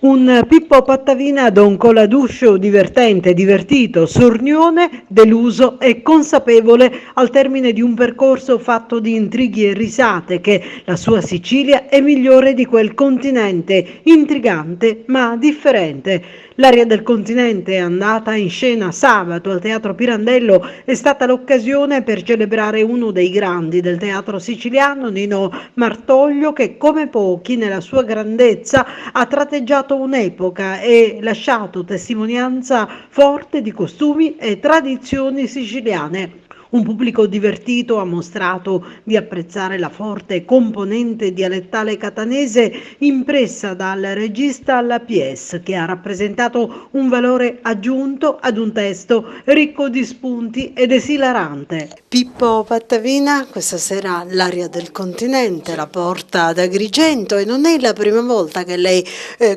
Un Pippo Pattavina Don Coladuscio divertente, divertito, sornione, deluso e consapevole al termine di un percorso fatto di intrighi e risate che la sua Sicilia è migliore di quel continente, intrigante ma differente. L'aria del continente, andata in scena sabato al Teatro Pirandello, è stata l'occasione per celebrare uno dei grandi del teatro siciliano, Nino Martoglio, che come pochi nella sua grandezza ha tratteggiato un'epoca e lasciato testimonianza forte di costumi e tradizioni siciliane. Un pubblico divertito ha mostrato di apprezzare la forte componente dialettale catanese impressa dal regista alla pièce, che ha rappresentato un valore aggiunto ad un testo ricco di spunti ed esilarante. Pippo Pattavina, questa sera l'aria del continente la porta ad Agrigento e non è la prima volta che lei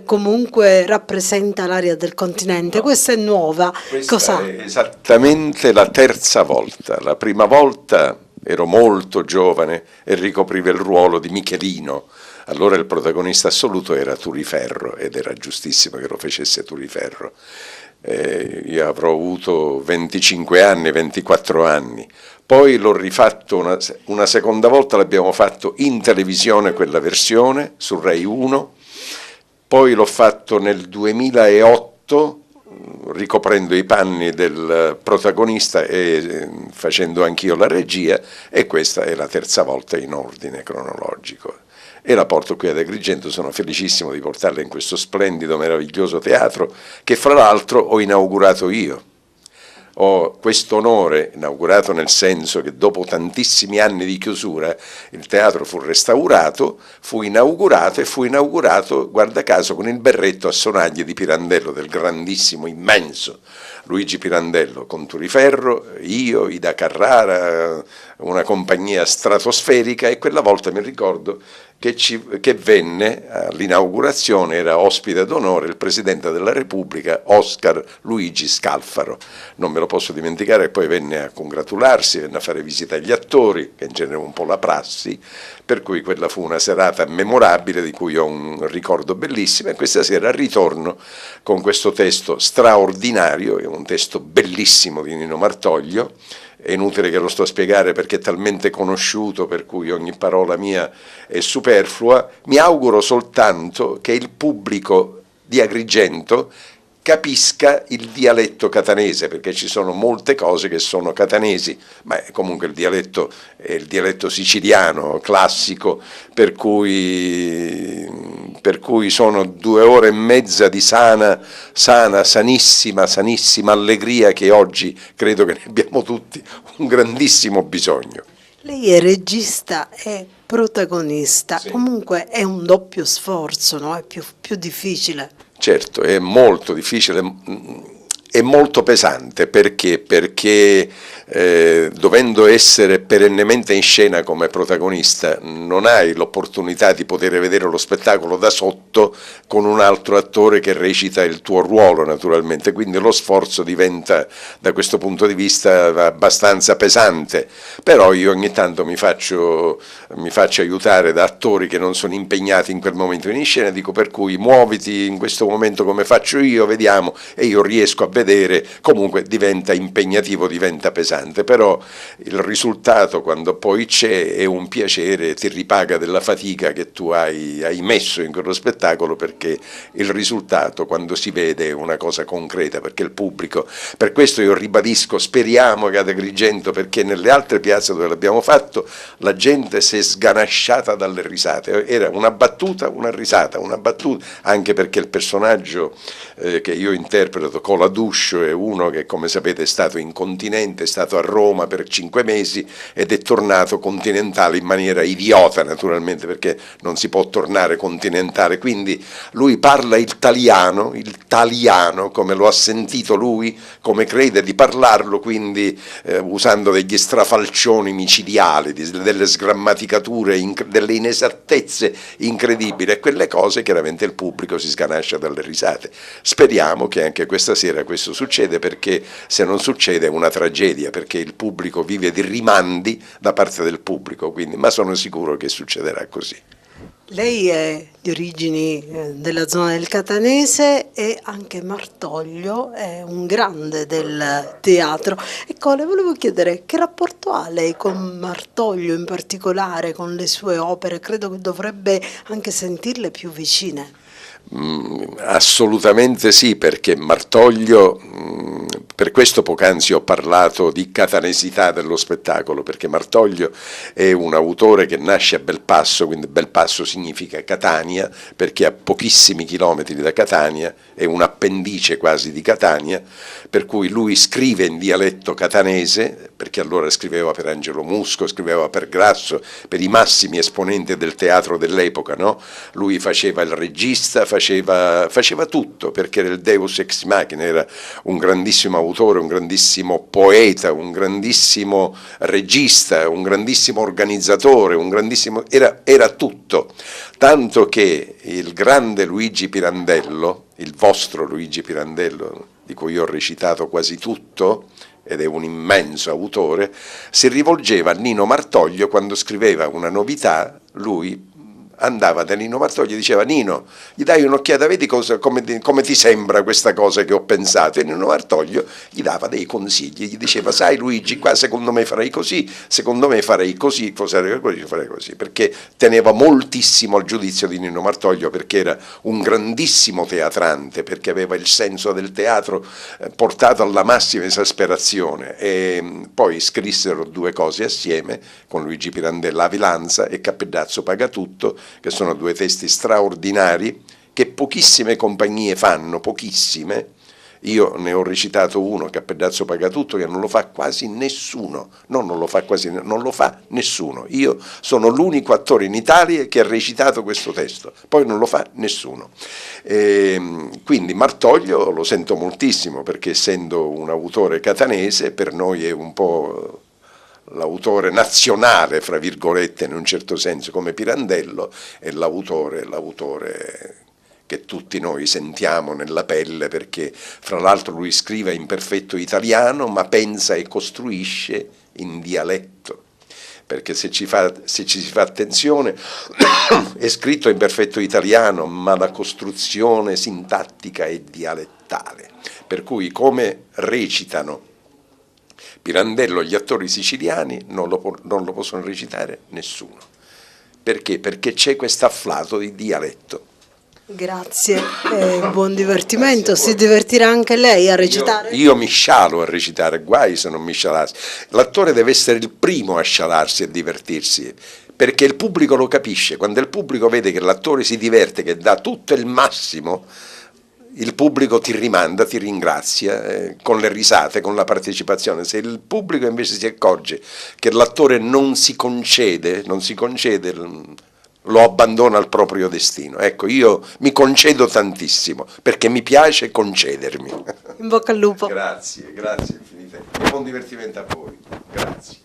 comunque rappresenta l'aria del continente, No, questa è nuova. questa è esattamente la terza volta. La prima volta ero molto giovane e ricoprivo il ruolo di Michelino. Allora il protagonista assoluto era Turiferro ed era giustissimo che lo facesse Turiferro. Io avrò avuto 25 anni, 24 anni. Poi l'ho rifatto una seconda volta, l'abbiamo fatto in televisione quella versione, su Rai 1, poi l'ho fatto nel 2008, ricoprendo i panni del protagonista e facendo anch'io la regia, e questa è la terza volta in ordine cronologico. E la porto qui ad Agrigento, sono felicissimo di portarla in questo splendido, meraviglioso teatro che fra l'altro ho inaugurato io. Ho questo onore, inaugurato nel senso che dopo tantissimi anni di chiusura il teatro fu restaurato, fu inaugurato, guarda caso, con il berretto a sonagli di Pirandello, del grandissimo, immenso Luigi Pirandello, con Turiferro, io, Ida Carrara, una compagnia stratosferica, e quella volta mi ricordo che venne all'inaugurazione, era ospite d'onore il Presidente della Repubblica, Oscar Luigi Scalfaro. Non me lo posso dimenticare, e poi venne a congratularsi, venne a fare visita agli attori, che in genere è un po' la prassi, per cui quella fu una serata memorabile di cui ho un ricordo bellissimo, e questa sera ritorno con questo testo straordinario, è un testo bellissimo di Nino Martoglio. È inutile che lo sto a spiegare perché è talmente conosciuto, per cui ogni parola mia è superflua. Mi auguro soltanto che il pubblico di Agrigento capisca il dialetto catanese, perché ci sono molte cose che sono catanesi, ma comunque il dialetto è il dialetto siciliano classico, per cui sono 2 ore e mezza di sanissima allegria, che oggi credo che ne abbiamo tutti un grandissimo bisogno. Lei è regista e protagonista, Sì. Comunque è un doppio sforzo, no? È più difficile. Certo, è molto difficile, è molto pesante, perché dovendo essere perennemente in scena come protagonista non hai l'opportunità di poter vedere lo spettacolo da sotto con un altro attore che recita il tuo ruolo, naturalmente, quindi lo sforzo diventa da questo punto di vista abbastanza pesante, però io ogni tanto mi faccio aiutare da attori che non sono impegnati in quel momento in scena, dico: per cui muoviti in questo momento come faccio io, vediamo, e io riesco a vedere. Comunque diventa impegnativo, diventa pesante, però il risultato, quando poi c'è, è un piacere, ti ripaga della fatica che tu hai messo in quello spettacolo, perché il risultato, quando si vede, è una cosa concreta, perché il pubblico, per questo io ribadisco, speriamo che ad Agrigento, perché nelle altre piazze dove l'abbiamo fatto la gente si è sganasciata dalle risate, era una battuta, una risata, una battuta, anche perché il personaggio che io interpreto, Coladuscio, è uno che, come sapete, è stato in continente, è stato a Roma per 5 mesi ed è tornato continentale in maniera idiota, naturalmente, perché non si può tornare continentale, quindi lui parla italiano come lo ha sentito lui, come crede di parlarlo, quindi usando degli strafalcioni micidiali, delle sgrammaticature, delle inesattezze incredibili, e quelle cose chiaramente il pubblico si sganascia dalle risate. Speriamo che anche questa sera questo succeda, perché se non succede è una tragedia, perché il pubblico vive di rimandi da parte del pubblico, quindi, ma sono sicuro che succederà così. Lei è di origini della zona del Catanese e anche Martoglio è un grande del teatro. Ecco, le volevo chiedere che rapporto ha lei con Martoglio in particolare, con le sue opere? Credo che dovrebbe anche sentirle più vicine. Assolutamente sì, perché Martoglio, per questo poc'anzi ho parlato di catanesità dello spettacolo, perché Martoglio è un autore che nasce a Belpasso, quindi Belpasso significa Catania, perché a pochissimi chilometri da Catania, è un appendice quasi di Catania, per cui lui scrive in dialetto catanese, perché allora scriveva per Angelo Musco, scriveva per Grasso, per i massimi esponenti del teatro dell'epoca, no? Lui faceva il regista, faceva tutto, perché era il Deus ex machina, era un grandissimo autore, un grandissimo poeta, un grandissimo regista, un grandissimo organizzatore, era tutto. Tanto che il grande Luigi Pirandello, il vostro Luigi Pirandello, di cui io ho recitato quasi tutto, ed è un immenso autore, si rivolgeva a Nino Martoglio quando scriveva una novità, lui andava da Nino Martoglio e diceva: Nino, gli dai un'occhiata, vedi come ti sembra questa cosa che ho pensato? E Nino Martoglio gli dava dei consigli, gli diceva: sai Luigi, qua secondo me farei così, secondo me farei così, farei così, perché teneva moltissimo al giudizio di Nino Martoglio, perché era un grandissimo teatrante, perché aveva il senso del teatro portato alla massima esasperazione. E poi scrissero due cose assieme con Luigi Pirandello, Avilanza e Cappellazzo paga tutto, che sono due testi straordinari che pochissime compagnie fanno, pochissime. Io ne ho recitato uno, Cappellazzo paga tutto, che non lo fa quasi nessuno, non lo fa quasi, non lo fa nessuno. Io sono l'unico attore in Italia che ha recitato questo testo, poi non lo fa nessuno. Quindi Martoglio lo sento moltissimo, perché essendo un autore catanese, per noi è un po' l'autore nazionale, fra virgolette, in un certo senso, come Pirandello, è l'autore che tutti noi sentiamo nella pelle, perché fra l'altro lui scrive in perfetto italiano, ma pensa e costruisce in dialetto, perché se ci si fa attenzione è scritto in perfetto italiano, ma la costruzione sintattica è dialettale, per cui come recitano Pirandello gli attori siciliani non lo possono recitare nessuno. Perché? Perché c'è questo afflato di dialetto. Grazie, buon divertimento. Si divertirà anche lei a recitare? Io mi scialo a recitare, guai se non mi scialassi. L'attore deve essere il primo a scialarsi e divertirsi, perché il pubblico lo capisce. Quando il pubblico vede che l'attore si diverte, che dà tutto il massimo, il pubblico ti rimanda, ti ringrazia con le risate, con la partecipazione. Se il pubblico invece si accorge che l'attore non si concede, lo abbandona al proprio destino. Ecco, io mi concedo tantissimo, perché mi piace concedermi. In bocca al lupo. Grazie infinite. E buon divertimento a voi. Grazie.